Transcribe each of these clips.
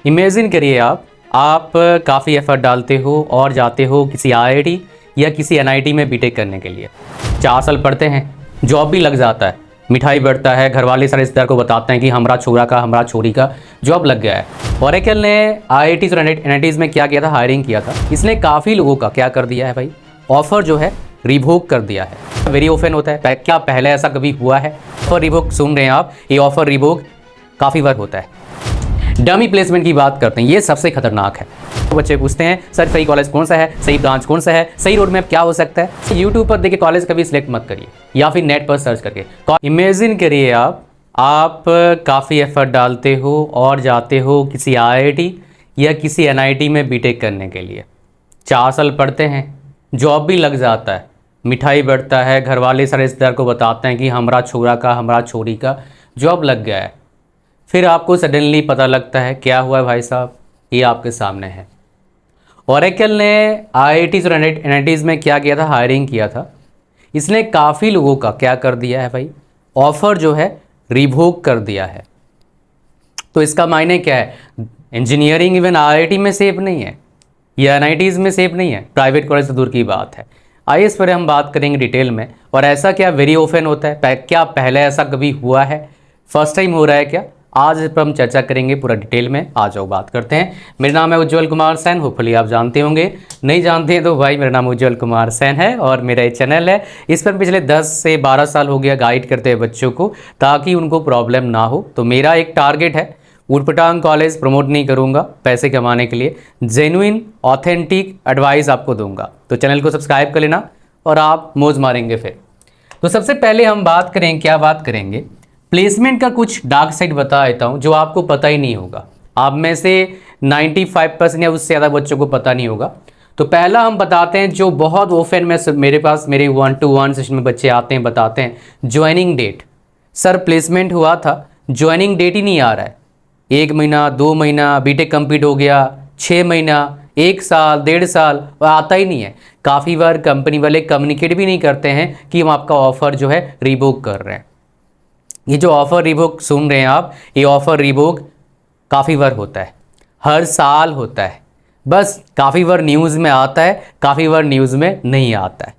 Imagine करिए आप काफ़ी एफर्ट डालते हो और जाते हो किसी आईआईटी या किसी एनआईटी में बीटेक करने के लिए। 4 साल पढ़ते हैं, जॉब भी लग जाता है, मिठाई बढ़ता है, घर वाले सारे रिश्तेदार को बताते हैं कि हमारा छोरा का हमारा छोरी का जॉब लग गया है। ओरेकल ने आईआईटीज़ और एनआईटीज़ में क्या किया था, हायरिंग किया था। इसने काफ़ी लोगों का क्या कर दिया है भाई, ऑफ़र जो है रिवोक कर दिया है। वेरी ओपन होता है, क्या पहले ऐसा कभी हुआ है? ऑफर रिवोक सुन रहे हैं आप, ये ऑफर रिवोक काफ़ी बार होता है। डमी प्लेसमेंट की बात करते हैं, ये सबसे खतरनाक है। तो बच्चे पूछते हैं सर सही कॉलेज कौन सा है, सही ब्रांच कौन सा है, सही रोड मैप क्या हो सकता है। यूट्यूब पर देखिए कॉलेज कभी सिलेक्ट मत करिए या फिर नेट पर सर्च करके। इमेजिन करिए आप काफ़ी एफर्ट डालते हो और जाते हो किसी आईआईटी या किसी एनआईटी में बीटेक करने के लिए। 4 साल पढ़ते हैं, जॉब भी लग जाता है, मिठाई बढ़ता है, घर वाले सारे रिश्तेदार को बताते हैं कि हमारा छोरा का हमारा छोरी का जॉब लग गया है। फिर आपको सडनली पता लगता है क्या हुआ है भाई साहब, ये आपके सामने है। ओरेकल ने आईआईटीज़ और एनआईटीज़ में क्या किया था, हायरिंग किया था। इसने काफ़ी लोगों का क्या कर दिया है भाई, ऑफ़र जो है रिवोक कर दिया है। तो इसका मायने क्या है, इंजीनियरिंग इवन आईआईटी में सेफ नहीं है या एनआईटीज़ में सेफ नहीं है, प्राइवेट कॉलेज से दूर की बात है। आइए इस पर हम बात करेंगे डिटेल में। और ऐसा क्या वेरी ओपन होता है, क्या पहले ऐसा कभी हुआ है, फर्स्ट टाइम हो रहा है क्या? आज इस पर हम चर्चा करेंगे पूरा डिटेल में। आ जाओ बात करते हैं। मेरा नाम है उज्जवल कुमार सैन, होपफुली आप जानते होंगे, नहीं जानते हैं तो भाई मेरा नाम उज्जवल कुमार सैन है और मेरा एक चैनल है। इस पर पिछले 10 से 12 साल हो गया गाइड करते हैं बच्चों को, ताकि उनको प्रॉब्लम ना हो। तो मेरा एक टारगेट है, ऊटपटांग कॉलेज प्रमोट नहीं करूंगा पैसे कमाने के लिए, जेन्युइन ऑथेंटिक एडवाइस आपको दूंगा। तो चैनल को सब्सक्राइब कर लेना और आप मौज मारेंगे फिर। तो सबसे पहले हम बात करें, क्या बात करेंगे, प्लेसमेंट का कुछ डार्क साइड बता देता हूँ जो आपको पता ही नहीं होगा। आप में से 95% या उससे ज़्यादा बच्चों को पता नहीं होगा। तो पहला हम बताते हैं जो बहुत ओपन में मेरे पास मेरे 1-to-1 सेशन में बच्चे आते हैं, बताते हैं ज्वाइनिंग डेट। सर प्लेसमेंट हुआ था, ज्वाइनिंग डेट ही नहीं आ रहा है। 1 महीना 2 महीना बीटेक कंप्लीट हो गया, 6 महीना 1 साल 1.5 साल और आता ही नहीं है। काफ़ी बार कंपनी वाले कम्युनिकेट भी नहीं करते हैं कि हम आपका ऑफ़र जो है रिवोक कर रहे हैं। ये जो ऑफ़र रिवोक सुन रहे हैं आप, ये ऑफ़र रिवोक काफ़ी बार होता है, हर साल होता है। बस काफ़ी बार न्यूज़ में आता है, काफ़ी बार न्यूज़ में नहीं आता है।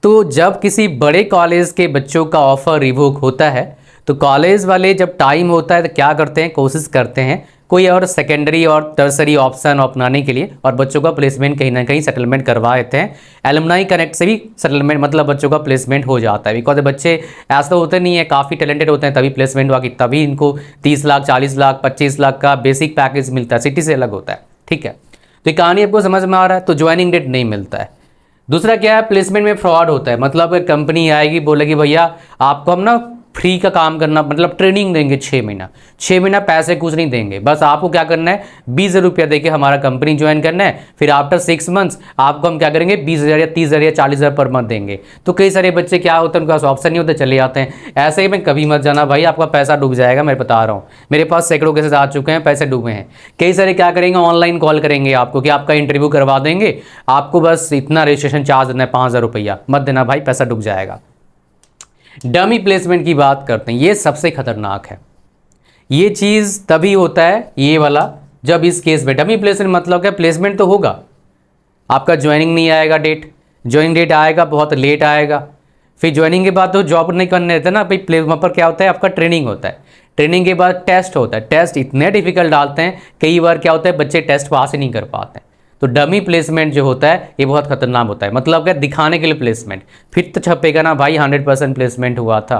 तो जब किसी बड़े कॉलेज के बच्चों का ऑफ़र रिवोक होता है तो कॉलेज वाले जब टाइम होता है तो क्या करते हैं, कोशिश करते हैं कोई और सेकेंडरी और टर्सरी ऑप्शन अपनाने के लिए और बच्चों का प्लेसमेंट कहीं ना कहीं सेटलमेंट करवा देते हैं। एलुमनाई कनेक्ट से भी सेटलमेंट, मतलब बच्चों का प्लेसमेंट हो जाता है। बिकॉज बच्चे ऐसा होते नहीं है, काफ़ी टैलेंटेड होते हैं, तभी प्लेसमेंट हुआ कि तभी इनको 30 लाख 40 लाख 25 लाख का बेसिक पैकेज मिलता है, सिटी से अलग होता है। ठीक है, तो ये कहानी आपको समझ में आ रहा है। तो ज्वाइनिंग डेट नहीं मिलता है। दूसरा क्या है, प्लेसमेंट में फ्रॉड होता है। मतलब कंपनी आएगी, बोलेगी भैया आपको हम ना फ्री का काम करना, मतलब ट्रेनिंग देंगे 6 महीना पैसे कुछ नहीं देंगे, बस आपको क्या करना है 20,000 रुपया देके हमारा कंपनी ज्वाइन करना है। फिर आफ्टर 6 मंथ्स आपको हम क्या करेंगे 20,000 या 30,000 या 40,000 पर मंथ देंगे। तो कई सारे बच्चे क्या होते हैं, उनके पास ऑप्शन नहीं होते, चले जाते हैं। ऐसे ही में कभी मत जाना भाई, आपका पैसा डूब जाएगा, मैं बता रहा हूँ। मेरे पास सैकड़ों केसेस आ चुके हैं, पैसे डूबे हैं। कई सारे क्या करेंगे, ऑनलाइन कॉल करेंगे आपको कि आपका इंटरव्यू करवा देंगे, आपको बस इतना रजिस्ट्रेशन चार्ज देना है 5,000 रुपया, मत देना भाई, पैसा डूब जाएगा। डमी प्लेसमेंट की बात करते हैं, ये सबसे खतरनाक है। ये चीज़ तभी होता है ये वाला, जब इस केस में डमी प्लेसमेंट मतलब क्या, प्लेसमेंट तो होगा, आपका ज्वाइनिंग नहीं आएगा डेट, ज्वाइनिंग डेट आएगा बहुत लेट आएगा। फिर ज्वाइनिंग के बाद तो जॉब नहीं करने देते ना भाई, वहाँ पर क्या होता है, आपका ट्रेनिंग होता है, ट्रेनिंग के बाद टेस्ट होता है। टेस्ट इतने डिफिकल्ट डालते हैं, कई बार क्या होता है बच्चे टेस्ट पास ही नहीं कर पाते हैं। तो डमी प्लेसमेंट जो होता है ये बहुत खतरनाक होता है। मतलब क्या, दिखाने के लिए प्लेसमेंट, फिर तो छपेगा ना भाई 100% प्लेसमेंट हुआ था।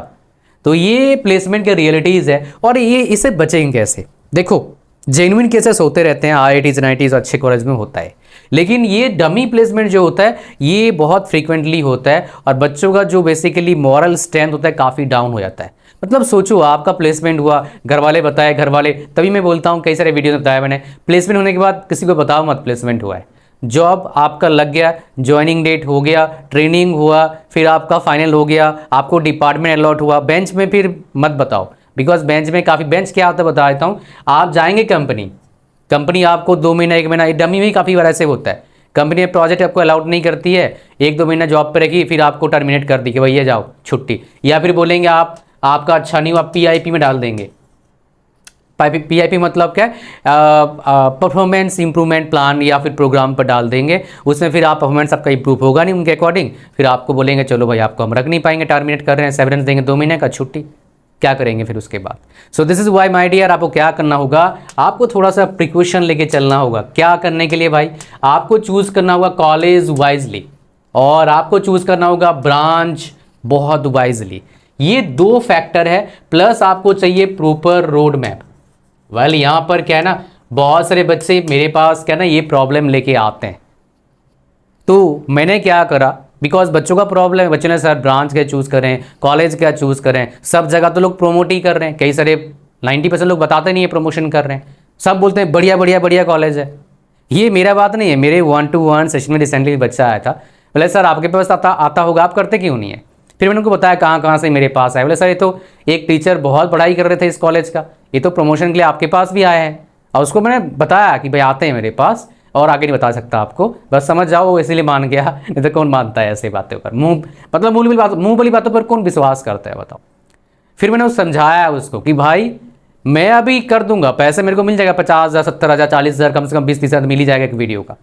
तो ये प्लेसमेंट के रियलिटीज़ है और ये इससे बचेंगे कैसे। देखो जेन्युइन केसेस होते रहते हैं, आईआईटीज़ एनआईटीज़ अच्छे कॉलेज में होता है, लेकिन ये डमी प्लेसमेंट जो होता है ये बहुत फ्रीक्वेंटली होता है और बच्चों का जो बेसिकली मॉरल स्ट्रेंथ होता है काफ़ी डाउन हो जाता है। मतलब सोचो आपका प्लेसमेंट हुआ, घर वाले बताए, घर वाले, तभी मैं बोलता हूँ कई सारे वीडियो में बताया मैंने, प्लेसमेंट होने के बाद किसी को बताओ मत प्लेसमेंट हुआ है। जॉब आपका लग गया, ज्वाइनिंग डेट हो गया, ट्रेनिंग हुआ, फिर आपका फाइनल हो गया, आपको डिपार्टमेंट अलॉट हुआ, बेंच में फिर मत बताओ। बिकॉज बेंच में काफ़ी, बेंच क्या होता है बता देता हूँ, आप जाएंगे कंपनी आपको 2 महीना 1 महीना, डमी में काफ़ी बार ऐसे होता है, कंपनी में प्रोजेक्ट आपको अलाउड नहीं करती है, 1-2 महीना जॉब पर रखी, फिर आपको टर्मिनेट कर दी कि भैया जाओ छुट्टी, या फिर बोलेंगे आपका अच्छा नहीं हुआ, PIP में डाल देंगे। PIP मतलब क्या है, परफॉर्मेंस इंप्रूवमेंट प्लान या फिर प्रोग्राम पर डाल देंगे। उसमें फिर आप परफॉर्मेंस आपका इंप्रूव होगा नहीं उनके अकॉर्डिंग, फिर आपको बोलेंगे चलो भाई आपको हम रख नहीं पाएंगे, टर्मिनेट कर रहे हैं, सेवरेंस देंगे 2 महीने का छुट्टी। क्या करेंगे फिर उसके बाद? So this is why my dear, आपको क्या करना होगा, आपको थोड़ा सा प्रिकॉशन लेके चलना होगा। क्या करने के लिए भाई? आपको चूज करना होगा कॉलेज वाइजली, और आपको चूज करना होगा ब्रांच बहुत वाइजली। ये 2 फैक्टर है, प्लस आपको चाहिए प्रॉपर रोड मैप। वेल यहाँ पर क्या है ना, बहुत सारे बच्चे मेरे पास क्या ना ये प्रॉब्लम लेके आते हैं। तो मैंने क्या करा, बिकॉज बच्चों का प्रॉब्लम है, बच्चों ने सर ब्रांच क्या चूज़ करें, कॉलेज क्या चूज़ करें, सब जगह तो लोग प्रोमोट ही कर रहे हैं, कई सारे 90% लोग बताते नहीं है प्रमोशन कर रहे हैं, सब बोलते हैं बढ़िया बढ़िया बढ़िया कॉलेज है। ये मेरा बात नहीं है, मेरे 1-to-1 सेशन में रिसेंटली बच्चा आया था, बोले सर आपके पास आता होगा, आप करते क्यों नहीं है? फिर मैंने उनको बताया कहाँ से मेरे पास आए। बोले सर ये तो एक टीचर बहुत पढ़ाई कर रहे थे इस कॉलेज का, ये तो प्रमोशन के लिए आपके पास भी आए हैं। और उसको मैंने बताया कि भाई आते हैं मेरे पास, और आगे नहीं बता सकता आपको, बस समझ जाओ, वो इसीलिए मान गया, नहीं तो कौन मानता है ऐसे बातों पर, मुंह वाली बातों पर कौन विश्वास करता है बताओ। फिर मैंने उसको समझाया उसको कि भाई मैं अभी कर दूंगा, पैसे मेरे को मिल जाएगा 50,000 70,000 40,000 कम से कम 20-30,000 मिल ही जाएगा एक वीडियो का,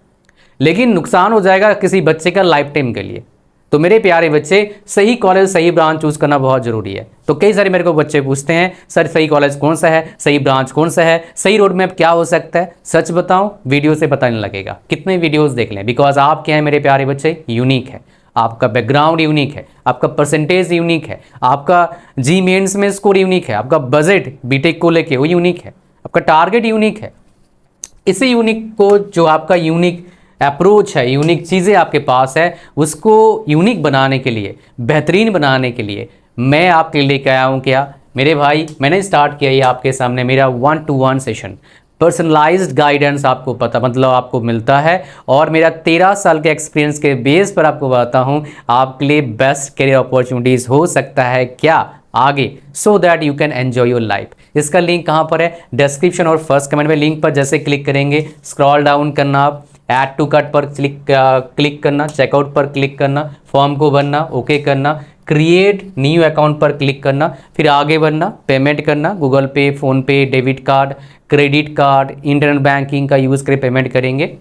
लेकिन नुकसान हो जाएगा किसी बच्चे का लाइफ टाइम के लिए। तो मेरे प्यारे बच्चे, सही कॉलेज सही ब्रांच चूज करना बहुत जरूरी है। तो कई सारे मेरे को बच्चे पूछते हैं सर सही कॉलेज कौन सा है, सही ब्रांच कौन सा है, सही रोड मैप क्या हो सकता है? सच बताऊं, वीडियो से पता नहीं लगेगा, कितने वीडियोस देख लें, बिकॉज आप क्या है मेरे प्यारे बच्चे, यूनिक है, आपका बैकग्राउंड यूनिक है, आपका परसेंटेज यूनिक है, आपका जी मेंस में स्कोर यूनिक है, आपका बजट बीटेक को लेके वो यूनिक है, आपका टारगेट यूनिक है। इसी यूनिक को, जो आपका यूनिक अप्रोच है, यूनिक चीज़ें आपके पास है, उसको यूनिक बनाने के लिए, बेहतरीन बनाने के लिए मैं आपके लिए लेकर आया हूँ। क्या मेरे भाई, मैंने स्टार्ट किया ये आपके सामने मेरा 1-to-1 सेशन, पर्सनलाइज्ड गाइडेंस आपको पता मतलब आपको मिलता है, और मेरा 13 साल के एक्सपीरियंस के बेस पर आपको बताता हूँ आपके लिए बेस्ट करियर अपॉर्चुनिटीज़ हो सकता है क्या आगे, so that you can enjoy your life. इसका लिंक कहाँ पर है? डिस्क्रिप्शन और फर्स्ट कमेंट में। लिंक पर जैसे क्लिक करेंगे, स्क्रॉल डाउन करना, आप ऐड टू कार्ट पर क्लिक करना, चेकआउट पर क्लिक करना, फॉर्म को भरना, ओके करना, क्रिएट न्यू अकाउंट पर क्लिक करना, फिर आगे बढ़ना, पेमेंट करना, गूगल पे, फ़ोन पे, debit card, credit card, internet banking का यूज़ करके पेमेंट करेंगे।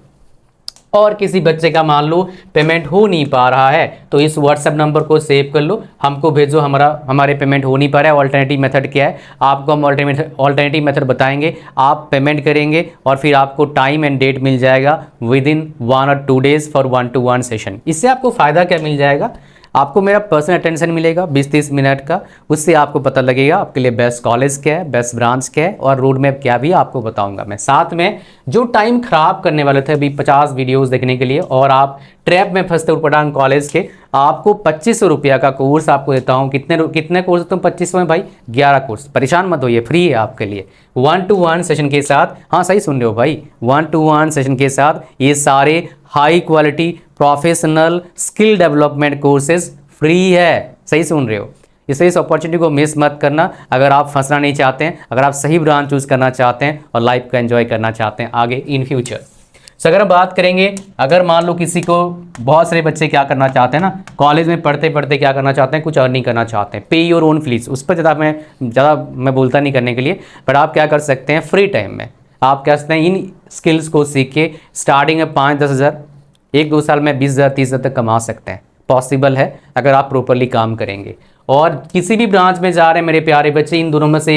और किसी बच्चे का मान लो पेमेंट हो नहीं पा रहा है तो इस व्हाट्सएप नंबर को सेव कर लो, हमको भेजो, हमारे पेमेंट हो नहीं पा रहा है, ऑल्टरनेटिव मेथड क्या है, आपको हम ऑल्टरनेटिव मेथड बताएंगे, आप पेमेंट करेंगे और फिर आपको टाइम एंड डेट मिल जाएगा विदिन 1 और 2 डेज़ फॉर 1-to-1 सेशन। इससे आपको फ़ायदा क्या मिल जाएगा? आपको मेरा पर्सनल अटेंशन मिलेगा 20-30 मिनट का, उससे आपको पता लगेगा आपके लिए बेस्ट कॉलेज क्या है, बेस्ट ब्रांच क्या है, और रोड मैप क्या भी आपको बताऊंगा मैं। साथ में जो टाइम खराब करने वाले थे अभी 50 वीडियोस देखने के लिए, और आप ट्रैप में फंसते उटपटांग कॉलेज के, आपको 2500 रुपया का कोर्स आपको देता हूँ। कितने कोर्स देता हूँ 2500 में भाई? 11 कोर्स। परेशान मत होइए, फ्री है आपके लिए 1-to-1 सेशन के साथ। हाँ सही सुन रहे हो भाई, 1-to-1 सेशन के साथ ये सारे high quality professional skill development courses free है। सही सुन रहे हो, इसलिए इस अपॉर्चुनिटी को मिस मत करना। अगर आप फंसना नहीं चाहते हैं, अगर आप सही ब्रांच चूज करना चाहते हैं और लाइफ को एंजॉय करना चाहते हैं आगे इन फ्यूचर। सो अगर हम बात करेंगे, अगर मान लो किसी को, बहुत सारे बच्चे क्या करना चाहते हैं ना, कॉलेज में पढ़ते पढ़ते क्या करना चाहते हैं, कुछ अर्निंग करना चाहते हैं, पे योर ओन फीस। उस पर ज़्यादा मैं बोलता नहीं करने के लिए, पर आप क्या कर सकते हैं फ्री टाइम में, आप क्या सकते हैं इन स्किल्स को सीख के स्टार्टिंग में 5-10 हज़ार, 1-2 साल में 20,000 30,000 तक कमा सकते हैं। पॉसिबल है अगर आप प्रॉपरली काम करेंगे। और किसी भी ब्रांच में जा रहे हैं मेरे प्यारे बच्चे, इन दोनों में से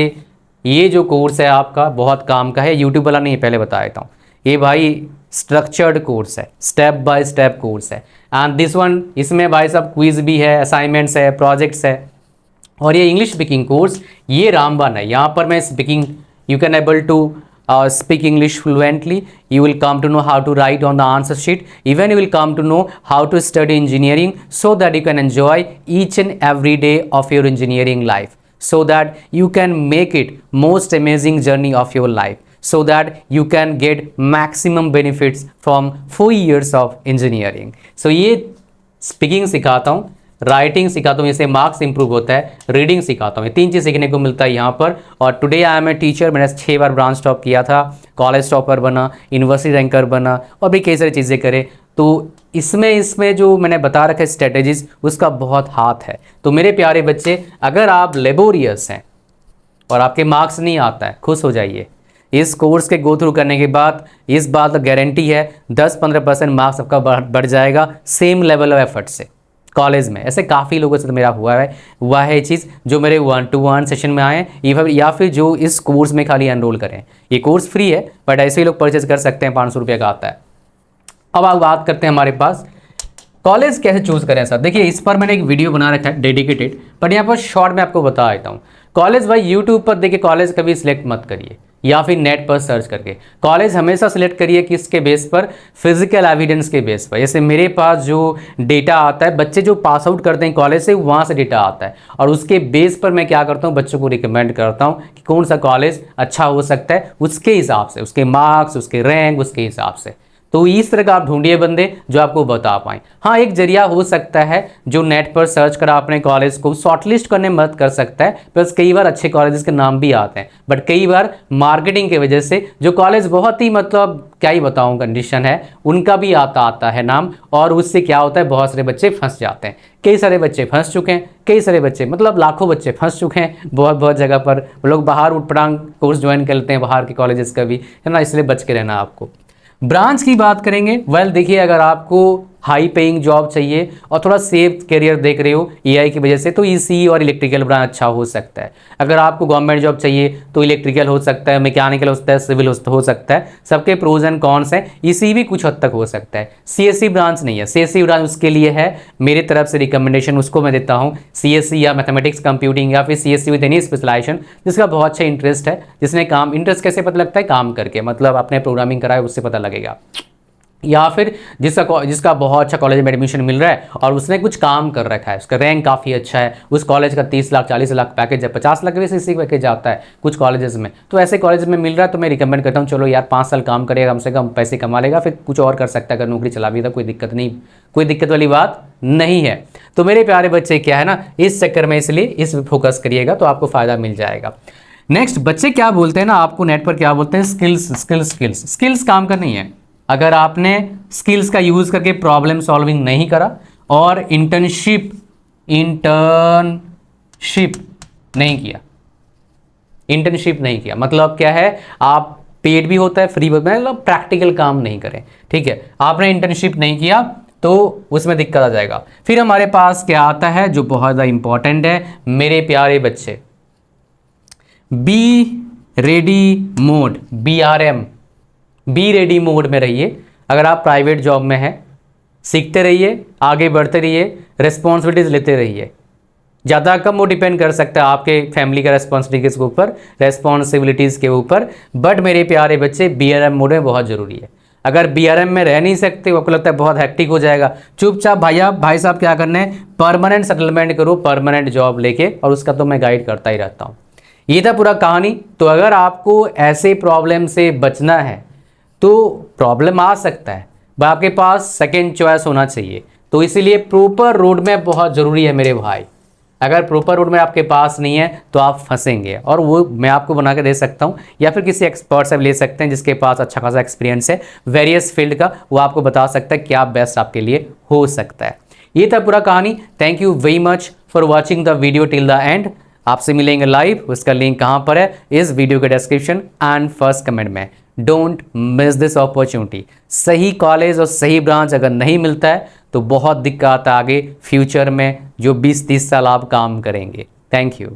ये जो कोर्स है आपका बहुत काम का है। यूट्यूब वाला नहीं है, पहले बता देता हूँ, ये भाई स्ट्रक्चर्ड कोर्स है, स्टेप बाय स्टेप कोर्स है। एंड दिस वन, इसमें भाई साहब क्विज भी है, असाइनमेंट्स है, प्रोजेक्ट्स है, और ये इंग्लिश स्पीकिंग कोर्स, ये रामबन है। यहाँ पर मैं speaking, you can able to speak English fluently. You will come to know how to write on the answer sheet. Even you will come to know how to study engineering, so that you can enjoy each and every day of your engineering life, so that you can make it most amazing journey of your life, so that you can get maximum benefits from 4 years of engineering. So ये speaking सिखाता हूँ, writing सिखाता हूँ, इससे marks improve होता है, reading सिखाता हूँ, ये 3 चीज़ सीखने को मिलता है यहाँ पर। और today I am a teacher, मैंने 6 बार ब्रांच टॉप किया था, कॉलेज टॉपर बना, यूनिवर्सिटी रैंकर बना, और भी कई सारी चीज़ें करे। तो इसमें जो मैंने बता रखा है स्ट्रेटेजीज, उसका बहुत हाथ है। तो मेरे प्यारे बच्चे, अगर आप लेबोरियस हैं और आपके मार्क्स नहीं आता है, खुश हो जाइए, इस कोर्स के गो थ्रू करने के बाद इस बात का गारंटी है 10-15% मार्क्स आपका बढ़ जाएगा सेम लेवल ऑफ एफर्ट से कॉलेज में। ऐसे काफ़ी लोगों से तो मेरा हुआ है ये चीज़, जो मेरे 1-to-1 सेशन में आए या फिर जो इस कोर्स में खाली एनरोल करें। ये कोर्स फ्री है बट ऐसे ही लोग परचेज कर सकते हैं, 500 रुपये का आता है। अब आप बात करते हैं हमारे पास कॉलेज कैसे चूज़ करें सर। देखिए इस पर मैंने एक वीडियो बना रखा है डेडिकेटेड, बट यहाँ पर शॉर्ट में आपको बता देता हूँ। कॉलेज भाई यूट्यूब पर देखिए कॉलेज कभी सिलेक्ट मत करिए या फिर नेट पर सर्च करके। कॉलेज हमेशा सिलेक्ट करिए किसके बेस पर, फिजिकल एविडेंस के बेस पर। जैसे मेरे पास जो डेटा आता है, बच्चे जो पास आउट करते हैं कॉलेज से वहाँ से डेटा आता है, और उसके बेस पर मैं क्या करता हूँ, बच्चों को रिकमेंड करता हूँ कि कौन सा कॉलेज अच्छा हो सकता है उसके हिसाब से, उसके मार्क्स, उसके रैंक, उसके हिसाब से। तो इस तरह का आप ढूंढिए बंदे जो आपको बता पाएँ। हाँ, एक जरिया हो सकता है जो नेट पर सर्च करा अपने कॉलेज को शॉर्टलिस्ट करने में मदद कर सकता है, प्लस कई बार अच्छे कॉलेजेस के नाम भी आते हैं, बट कई बार मार्केटिंग की वजह से जो कॉलेज बहुत ही मतलब क्या ही बताऊँ कंडीशन है, उनका भी आता है नाम, और उससे क्या होता है बहुत सारे बच्चे फंस जाते हैं। कई सारे बच्चे फंस चुके हैं, कई सारे बच्चे मतलब लाखों बच्चे फंस चुके हैं बहुत जगह पर। लोग बाहर उठपटांग कोर्स ज्वाइन कर लेते हैं बाहर के कॉलेजेस का भी, है ना, इसलिए बच के रहना आपको। ब्रांच की बात करेंगे, देखिए अगर आपको हाई पेइंग जॉब चाहिए और थोड़ा सेफ करियर देख रहे हो एआई की वजह से, तो ईसी और इलेक्ट्रिकल ब्रांच अच्छा हो सकता है। अगर आपको गवर्नमेंट जॉब चाहिए तो इलेक्ट्रिकल हो सकता है, मैकेनिकल हो सकता है, सिविल हो सकता है। सबके प्रोज एंड कॉन्स हैं। ईसी भी कुछ हद तक हो सकता है। सीएससी ब्रांच नहीं है, सीएससी ब्रांच उसके लिए है, मेरी तरफ से रिकमेंडेशन उसको मैं देता हूँ। सीएससी या मैथमेटिक्स कंप्यूटिंग या फिर सीएससी विद एनी स्पेशलाइजेशन, जिसका बहुत अच्छा इंटरेस्ट है, जिसने काम इंटरेस्ट कैसे पता लगता है, काम करके, मतलब आपने प्रोग्रामिंग करा है उससे पता लगेगा। या फिर जिसका बहुत अच्छा कॉलेज में एडमिशन मिल रहा है और उसने कुछ काम कर रखा है, उसका रैंक काफ़ी अच्छा है, उस कॉलेज का 30 लाख 40 लाख पैकेज है, 50 लाख वैसे इसी पैकेज आता है कुछ कॉलेजेस में। तो ऐसे कॉलेज में मिल रहा है तो मैं रिकमेंड करता हूँ, चलो यार 5 साल काम करेगा, कम से कम पैसे कमा लेगा, फिर कुछ और कर सकता है, अगर नौकरी चला भी था कोई दिक्कत नहीं, कोई दिक्कत वाली बात नहीं है। तो मेरे प्यारे बच्चे क्या है ना, इस चक्कर में इसलिए इस फोकस करिएगा तो आपको फ़ायदा मिल जाएगा। नेक्स्ट बच्चे क्या बोलते हैं ना, आपको नेट पर क्या बोलते हैं, स्किल्स काम करनी है। अगर आपने स्किल्स का यूज़ करके प्रॉब्लम सॉल्विंग नहीं करा और इंटर्नशिप नहीं किया, मतलब क्या है, आप पेड भी होता है, फ्री भी होता है, मतलब प्रैक्टिकल काम नहीं करें, ठीक है, आपने इंटर्नशिप नहीं किया तो उसमें दिक्कत आ जाएगा। फिर हमारे पास क्या आता है जो बहुत ज़्यादा इंपॉर्टेंट है मेरे प्यारे बच्चे, be ready mode, BRM, be ready mode में रहिए। अगर आप प्राइवेट जॉब में हैं, सीखते रहिए, आगे बढ़ते रहिए, रिस्पॉन्सिबिलिटीज़ लेते रहिए। ज़्यादा कम वो डिपेंड कर सकता है आपके फैमिली का रिस्पॉन्सिबिलिटीज़ के ऊपर, बट मेरे प्यारे बच्चे BRM मोड में बहुत ज़रूरी है। अगर BRM में रह नहीं सकते, आपको लगता है बहुत हैक्टिक हो जाएगा, चुपचाप भाई साहब क्या करना है, परमानेंट सेटलमेंट करो, परमानेंट जॉब लेके, और उसका तो मैं गाइड करता ही रहता हूँ। ये था पूरा कहानी। तो अगर आपको ऐसे प्रॉब्लम से बचना है, तो प्रॉब्लम आ सकता है, पर आपके पास सेकेंड चॉइस होना चाहिए। तो इसीलिए प्रॉपर रोड मैप बहुत ज़रूरी है मेरे भाई। अगर प्रॉपर रोड मैप आपके पास नहीं है तो आप फंसेंगे, और वो मैं आपको बना के दे सकता हूँ, या फिर किसी एक्सपर्ट से ले सकते हैं जिसके पास अच्छा खासा एक्सपीरियंस है वेरियस फील्ड का, वो आपको बता सकता है क्या बेस्ट आपके लिए हो सकता है। ये था पूरा कहानी। Thank you very much for watching the video till the end. आपसे मिलेंगे लाइव, उसका लिंक कहाँ पर है, इस वीडियो के डिस्क्रिप्शन एंड फर्स्ट कमेंट में। Don't miss this opportunity. सही कॉलेज और सही ब्रांच अगर नहीं मिलता है तो बहुत दिक्कत आगे फ्यूचर में, जो 20-30 साल आप काम करेंगे। Thank you.